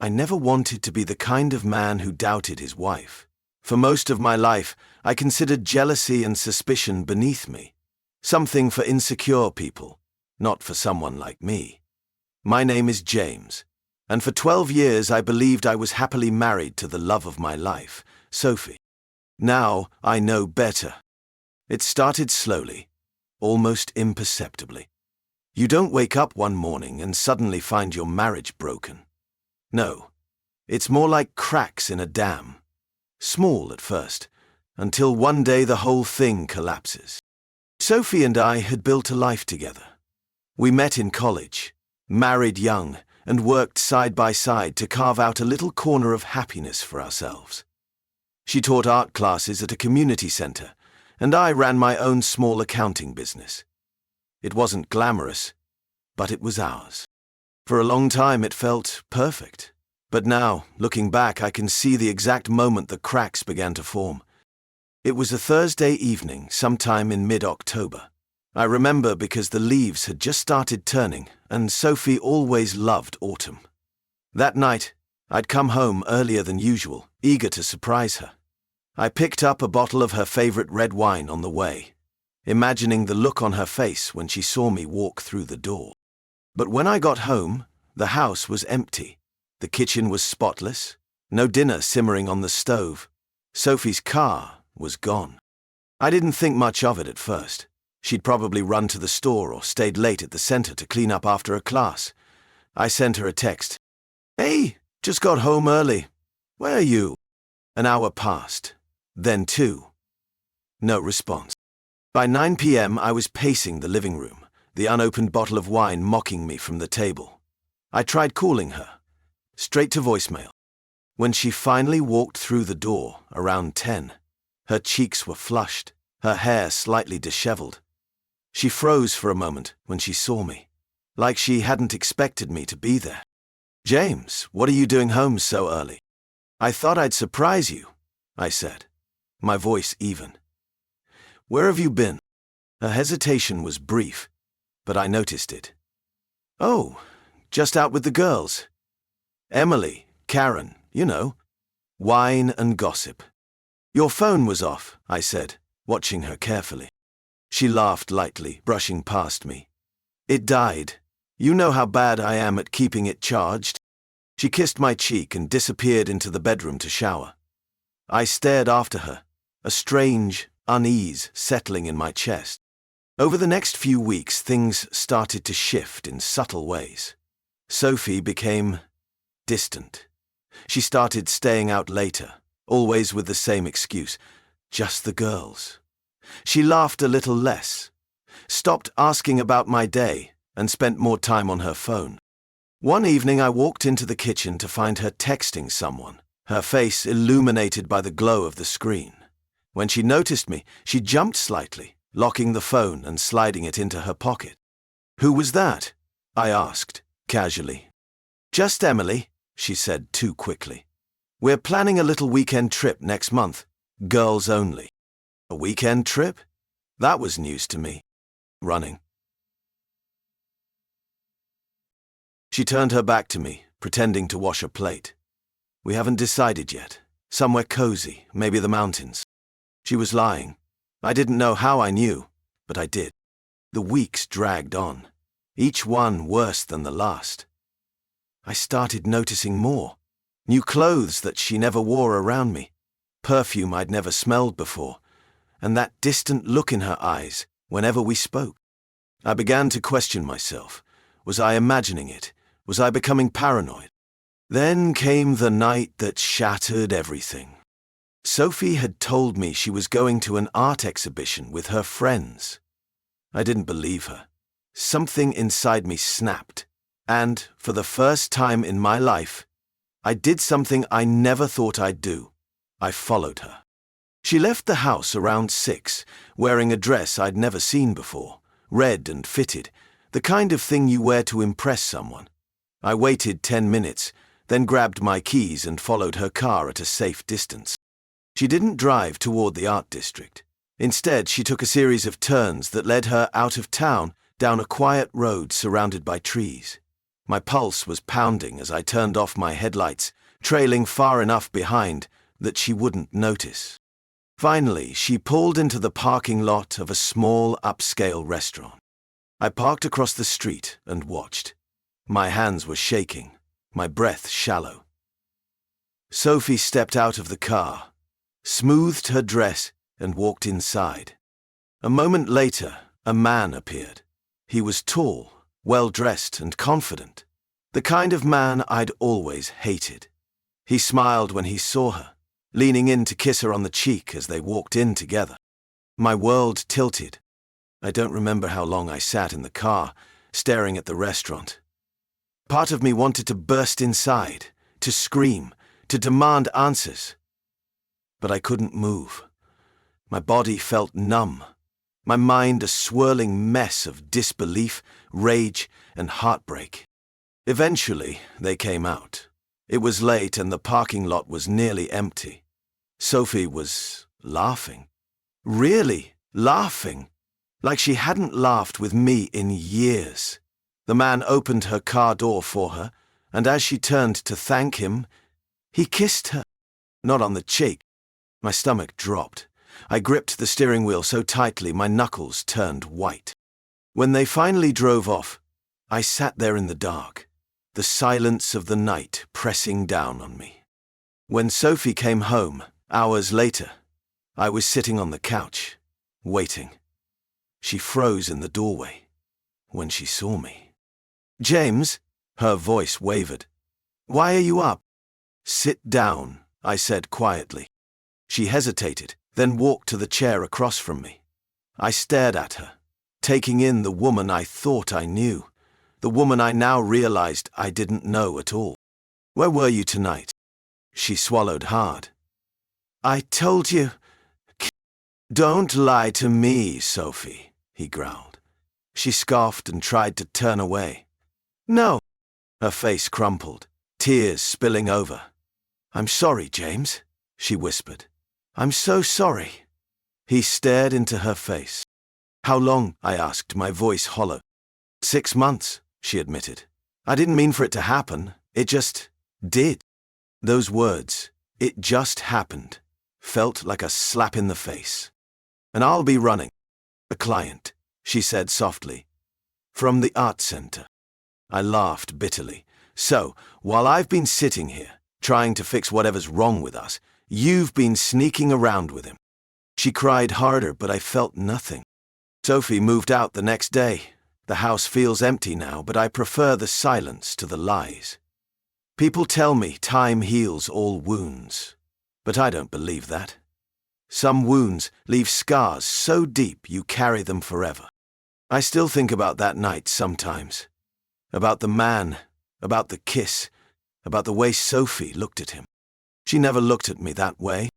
I never wanted to be the kind of man who doubted his wife. For most of my life, I considered jealousy and suspicion beneath me. Something for insecure people, not for someone like me. My name is James, and for 12 years I believed I was happily married to the love of my life, Sophie. Now I know better. It started slowly, almost imperceptibly. You don't wake up one morning and suddenly find your marriage broken. No, it's more like cracks in a dam. Small at first, until one day the whole thing collapses. Sophie and I had built a life together. We met in college, married young, and worked side by side to carve out a little corner of happiness for ourselves. She taught art classes at a community center, and I ran my own small accounting business. It wasn't glamorous, but it was ours. For a long time it felt perfect. But now, looking back, I can see the exact moment the cracks began to form. It was a Thursday evening, sometime in mid-October. I remember because the leaves had just started turning, and Sophie always loved autumn. That night, I'd come home earlier than usual, eager to surprise her. I picked up a bottle of her favorite red wine on the way, imagining the look on her face when she saw me walk through the door. But when I got home, the house was empty. The kitchen was spotless, no dinner simmering on the stove. Sophie's car was gone. I didn't think much of it at first. She'd probably run to the store or stayed late at the center to clean up after a class. I sent her a text. "Hey, just got home early. Where are you?" An hour passed, then 2. No response. By 9 p.m. I was pacing the living room, the unopened bottle of wine mocking me from the table. I tried calling her. Straight to voicemail. When she finally walked through the door, around 10, her cheeks were flushed, her hair slightly disheveled. She froze for a moment when she saw me, like she hadn't expected me to be there. "James, what are you doing home so early?" "I thought I'd surprise you," I said, my voice even. "Where have you been?" Her hesitation was brief, but I noticed it. "Oh, just out with the girls. Emily, Karen, you know. Wine and gossip." "Your phone was off," I said, watching her carefully. She laughed lightly, brushing past me. "It died. You know how bad I am at keeping it charged." She kissed my cheek and disappeared into the bedroom to shower. I stared after her, a strange unease settling in my chest. Over the next few weeks, things started to shift in subtle ways. Sophie became distant. She started staying out later, always with the same excuse, just the girls. She laughed a little less, stopped asking about my day, and spent more time on her phone. One evening I walked into the kitchen to find her texting someone, her face illuminated by the glow of the screen. When she noticed me, she jumped slightly, locking the phone and sliding it into her pocket. "Who was that?" I asked, casually. "Just Emily," she said too quickly. "We're planning a little weekend trip next month, girls only." A weekend trip? That was news to me. Running. She turned her back to me, pretending to wash a plate. "We haven't decided yet. Somewhere cozy, maybe the mountains." She was lying. I didn't know how I knew, but I did. The weeks dragged on, each one worse than the last. I started noticing more. New clothes that she never wore around me, perfume I'd never smelled before, and that distant look in her eyes whenever we spoke. I began to question myself. Was I imagining it? Was I becoming paranoid? Then came the night that shattered everything. Sophie had told me she was going to an art exhibition with her friends. I didn't believe her. Something inside me snapped, and, for the first time in my life, I did something I never thought I'd do. I followed her. She left the house around 6, wearing a dress I'd never seen before, red and fitted, the kind of thing you wear to impress someone. I waited 10 minutes, then grabbed my keys and followed her car at a safe distance. She didn't drive toward the art district. Instead, she took a series of turns that led her out of town, down a quiet road surrounded by trees. My pulse was pounding as I turned off my headlights, trailing far enough behind that she wouldn't notice. Finally, she pulled into the parking lot of a small upscale restaurant. I parked across the street and watched. My hands were shaking, my breath shallow. Sophie stepped out of the car, smoothed her dress, and walked inside. A moment later, a man appeared. He was tall, well-dressed, and confident. The kind of man I'd always hated. He smiled when he saw her, leaning in to kiss her on the cheek as they walked in together. My world tilted. I don't remember how long I sat in the car, staring at the restaurant. Part of me wanted to burst inside, to scream, to demand answers. But I couldn't move. My body felt numb, my mind a swirling mess of disbelief, rage, and heartbreak. Eventually, they came out. It was late and the parking lot was nearly empty. Sophie was laughing. Really laughing. Like she hadn't laughed with me in years. The man opened her car door for her, and as she turned to thank him, he kissed her. Not on the cheek. My stomach dropped. I gripped the steering wheel so tightly my knuckles turned white. When they finally drove off, I sat there in the dark, the silence of the night pressing down on me. When Sophie came home, hours later, I was sitting on the couch, waiting. She froze in the doorway when she saw me. "James," her voice wavered. "Why are you up?" "Sit down," I said quietly. She hesitated, then walked to the chair across from me. I stared at her, taking in the woman I thought I knew, the woman I now realized I didn't know at all. "Where were you tonight?" She swallowed hard. "I told you." "Don't lie to me, Sophie," he growled. She scoffed and tried to turn away. "No." Her face crumpled, tears spilling over. "I'm sorry, James," she whispered. "I'm so sorry." He stared into her face. "How long?" I asked, my voice hollow. 6 months, she admitted. "I didn't mean for it to happen. It just did." Those words, "it just happened," felt like a slap in the face. "And I'll be running. A client," she said softly. "From the art center." I laughed bitterly. "So, while I've been sitting here, trying to fix whatever's wrong with us, you've been sneaking around with him." She cried harder, but I felt nothing. Sophie moved out the next day. The house feels empty now, but I prefer the silence to the lies. People tell me time heals all wounds, but I don't believe that. Some wounds leave scars so deep you carry them forever. I still think about that night sometimes. About the man, about the kiss, about the way Sophie looked at him. She never looked at me that way.